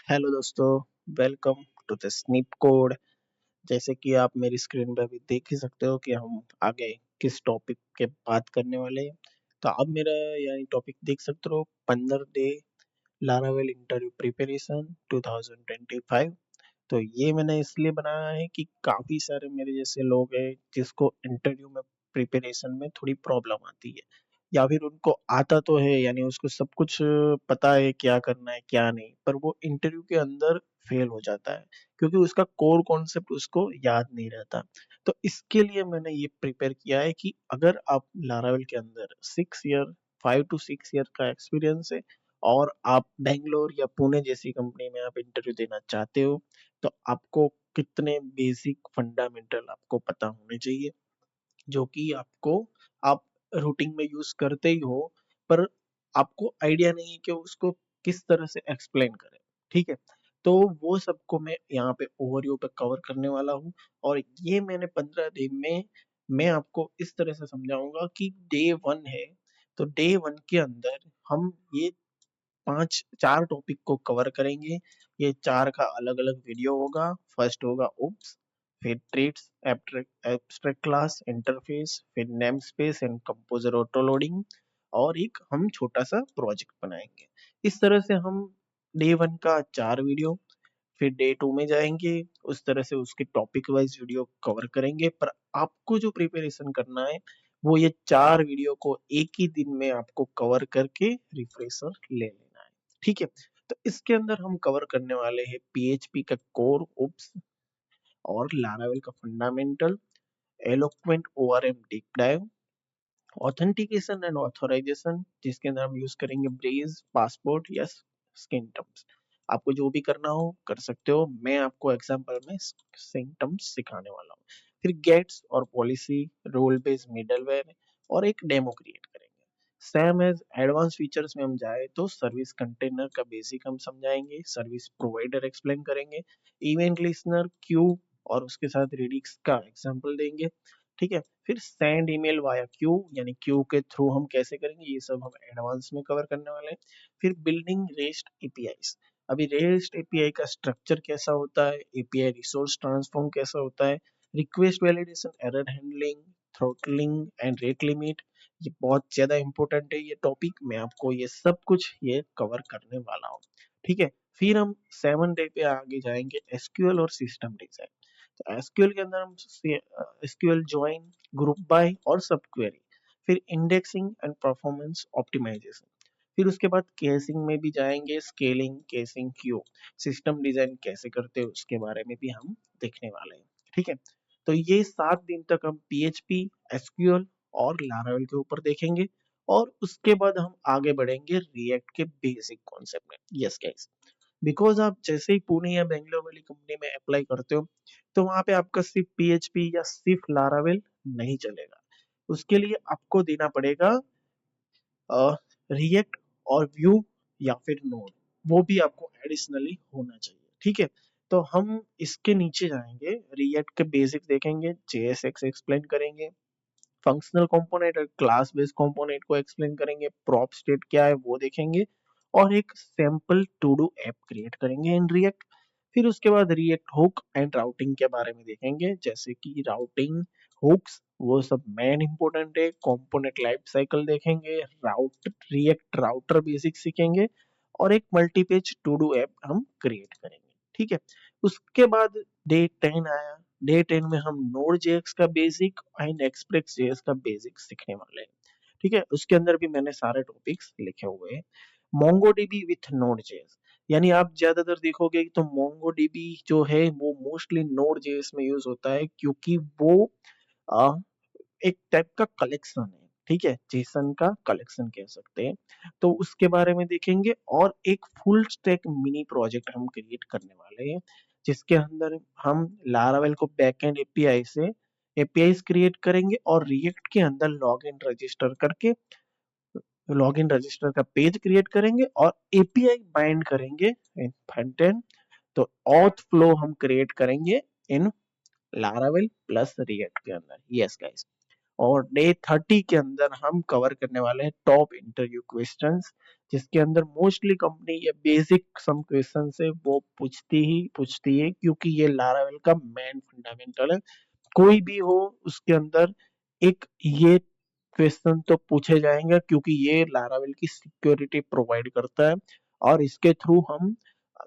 Hello दोस्तों, welcome to the Snip Code. जैसे कि आप मेरी स्क्रीन पे अभी देख ही सकते हो कि हम आगे किस टॉपिक के बात करने वाले हैं। तो आप मेरा यानी टॉपिक देख सकते हो, 15 डे लारावेल इंटरव्यू प्रिपरेशन 2025। तो ये मैंने इसलिए बनाया है कि काफी सारे मेरे जैसे लोग हैं जिसको इंटरव्यू में प्रिपरेशन में थोड़ी प्रॉब्लम आती है, या फिर उनको आता तो है यानी उसको सब कुछ पता है क्या करना है क्या नहीं, पर वो इंटरव्यू के अंदर फेल हो जाता है क्योंकि उसका कोर कॉन्सेप्ट उसको याद नहीं रहता। तो इसके लिए मैंने ये प्रिपेयर किया है कि अगर आप लारावेल के अंदर 6 ईयर 5 to 6 ईयर का एक्सपीरियंस है और आप बेंगलोर या पुणे जैसी कंपनी में आप इंटरव्यू देना चाहते हो, तो आपको कितने बेसिक फंडामेंटल आपको पता होने चाहिए, जो कि आपको आप रूटीन में यूज करते ही हो, पर आपको आइडिया नहीं है कि उसको किस तरह से एक्सप्लेन करें। ठीक है, तो वो सबको मैं यहाँ पे ओवरव्यू पे कवर करने वाला हूँ। और ये मैंने 15 दिन में मैं आपको इस तरह से समझाऊंगा कि डे 1 है, तो डे 1 के अंदर हम ये पांच चार टॉपिक को कवर करेंगे। ये चार का अलग अलग वीडियो होगा। फर्स्ट होगा ओप्स, फिर ट्रेड्स, एब्स्ट्रैक्ट क्लास, इंटरफेस, फिर name space and composer auto loading, और एक हम छोटा सा प्रोजेक्ट बनाएंगे। इस तरह से हम डे 1 का चार वीडियो, फिर डे 2 में जाएंगे, उस तरह से उसके टॉपिक वाइज वीडियो कवर करेंगे। पर आपको जो प्रिपरेशन करना है वो ये चार वीडियो को एक ही दिन में आपको कवर करके रिफ्रेशर ले लेना है। ठीक है, तो इसके अंदर हम कवर करने वाले हैं पीएचपी का कोर ओप्स और लारावेल का fundamental, eloquent ORM deep dive, authentication and authorization जिसके अंदर हम यूज करेंगे ब्रेज, पासपोर्ट या स्किन टर्म्स। आपको जो भी करना हो कर सकते हो, मैं आपको एग्जांपल में स्किन टर्म्स सिखाने वाला हूँ। फिर गेट्स और पॉलिसी, रोल बेस्ड मिडलवेयर, और एक डेमो क्रिएट करेंगे। सेम एज एडवांस फीचर्स में हम जाए तो सर्विस कंटेनर का बेसिक हम समझाएंगे, सर्विस प्रोवाइडर एक्सप्लेन करेंगे, इवेंट लिसनर, क्यू और उसके साथ रेडिक्स का एग्जांपल देंगे। ठीक है, फिर सेंड ईमेल वाया क्यू यानी क्यू के थ्रू हम कैसे करेंगे, ये सब हम एडवांस में कवर करने वाले हैं। फिर बिल्डिंग रेस्ट एपीआईज, अभी रेस्ट एपीआई का स्ट्रक्चर कैसा होता है, एपीआई रिसोर्स ट्रांसफॉर्म कैसा होता है, request validation, error handling, throttling and rate limit, ये बहुत ज्यादा इंपॉर्टेंट है ये टॉपिक। मैं आपको ये सब कुछ ये कवर करने वाला हूँ। ठीक है, फिर हम 7 डे पे आगे जाएंगे एसक्यूएल और सिस्टम डिजाइन। तो एसक्यूएल के अंदर हम एसक्यूएल ज्वाइन, ग्रुप बाय और सब क्वेरी, फिर इंडेक्सिंग एंड परफॉर्मेंस ऑप्टिमाइजेशन, फिर उसके बाद केसिंग में भी जाएंगे, scaling, casing, Q, system design कैसे करते हैं उसके बारे में भी हम देखने वाले हैं। ठीक है, तो ये 7 दिन तक हम पीएचपी, एसक्यूएल और लारावेल के ऊपर देखेंगे, और उसके बाद हम आगे बढ़ेंगे रिएक्ट के बेसिक कॉन्सेप्ट में। यस गाइस, बिकॉज आप जैसे ही पुणे या बेंगलोर वाली कंपनी में अप्लाई करते हो, तो वहां पे आपका सिर्फ पीएचपी या सिर्फ लारावेल नहीं चलेगा। उसके लिए आपको देना पड़ेगा रिएक्ट और व्यू या फिर नोड, वो भी आपको एडिशनली होना चाहिए। ठीक है, तो हम इसके नीचे जाएंगे, रिएक्ट के बेसिक देखेंगे, जेएसएक्स एक्सप्लेन करेंगे, फंक्शनल कंपोनेंट और क्लास बेस्ड कंपोनेंट को एक्सप्लेन करेंगे, प्रॉप स्टेट क्या है वो देखेंगे, और एक sample to do app create करेंगे इन रिएक्ट। फिर उसके बाद रिएक्ट हुक एंड राउटिंग के बारे में देखेंगे, जैसे कि राउटिंग, हुक्स, वो सब मेन इंपॉर्टेंट है। कंपोनेंट लाइफ साइकिल देखेंगे, राउट रिएक्ट राउटर बेसिक सीखेंगे, और एक multi page to do app हम क्रिएट करेंगे। ठीक है, उसके बाद डे 10 आया। डे 10 में हम नोड जेएक्स का बेसिक एंड एक्सप्रेस जेएस का बेसिक सीखने वाले हैं। ठीक है, उसके अंदर भी मैंने सारे टॉपिक्स लिखे हुए हैं। मोंगोडीबी विथ नोड जेएस, यानी आप ज्यादातर देखोगे तो मोंगोडीबी जो है वो मोस्टली नोड जेएस में यूज होता है, क्योंकि वो आ, एक टाइप का कलेक्शन है। ठीक है, जेसन का कलेक्शन कह सकते हैं। तो उसके बारे में देखेंगे, और एक फुल स्टैक मिनी प्रोजेक्ट हम क्रिएट करने वाले हैं, जिसके अंदर हम लारावेल को बैकएंड एपीआई से एपीआईज क्रिएट करेंगे, और रिएक्ट के अंदर लॉगिन रजिस्टर करके लॉगिन रजिस्टर का पेज क्रिएट करेंगे, और एपीआई बाइंड करेंगे इन फ्रंट एंड। तो ऑथ फ्लो हम क्रिएट करेंगे इन लारावेल प्लस रिएक्ट के अंदर। यस गाइस, और डे 30 के अंदर हम कवर करने वाले हैं टॉप इंटरव्यू क्वेश्चंस, जिसके अंदर मोस्टली कंपनी ये बेसिक सम क्वेश्चन है वो पूछती है क्योंकि ये लारावेल का मेन फंडामेंटल है। कोई भी हो उसके अंदर एक ये क्वेश्चन तो पूछे जाएंगे क्योंकि ये लारावेल की सिक्योरिटी प्रोवाइड करता है, और इसके थ्रू हम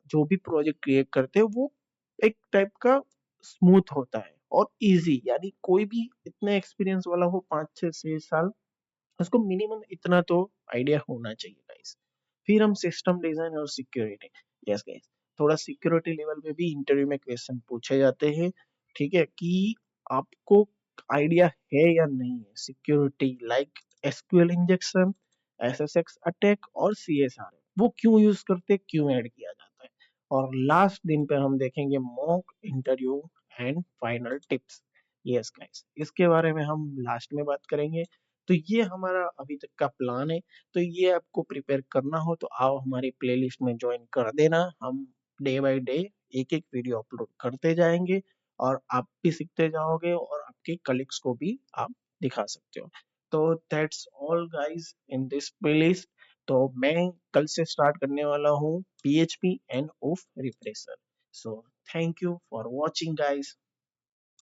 जो भी प्रोजेक्ट क्रिएट करते हैं वो एक टाइप का स्मूथ होता है और इजी, यानी कोई भी इतने एक्सपीरियंस वाला हो 5 से 6 साल, उसको मिनिमम इतना तो आइडिया होना चाहिए गाइस। फिर हम सिस्टम डिजाइन और सिक्योरिटी, यस गाइस, थोड़ा सिक्योरिटी लेवल पे भी इंटरव्यू में क्वेश्चन पूछे जाते हैं। ठीक है कि आपको आइडिया है या नहीं है security, like SQL injection, SSX attack और सीएसआर वो क्यों यूज करते, क्यों ऐड किया जाता है। और लास्ट दिन पे हम देखेंगे mock interview and final tips. Yes guys, इसके बारे में हम लास्ट में बात करेंगे। तो ये हमारा अभी तक का प्लान है। तो ये आपको प्रिपेयर करना हो तो आओ हमारी प्लेलिस्ट में ज्वाइन कर देना। हम डे बाय डे एक एक वीडियो अपलोड करते जाएंगे और आप भी सीखते जाओगे और आपके कलीग्स को भी आप दिखा सकते हो। तो that's all guys in this playlist. तो मैं कल से स्टार्ट करने वाला हूँ PHP end of refresher. So thank you for watching guys.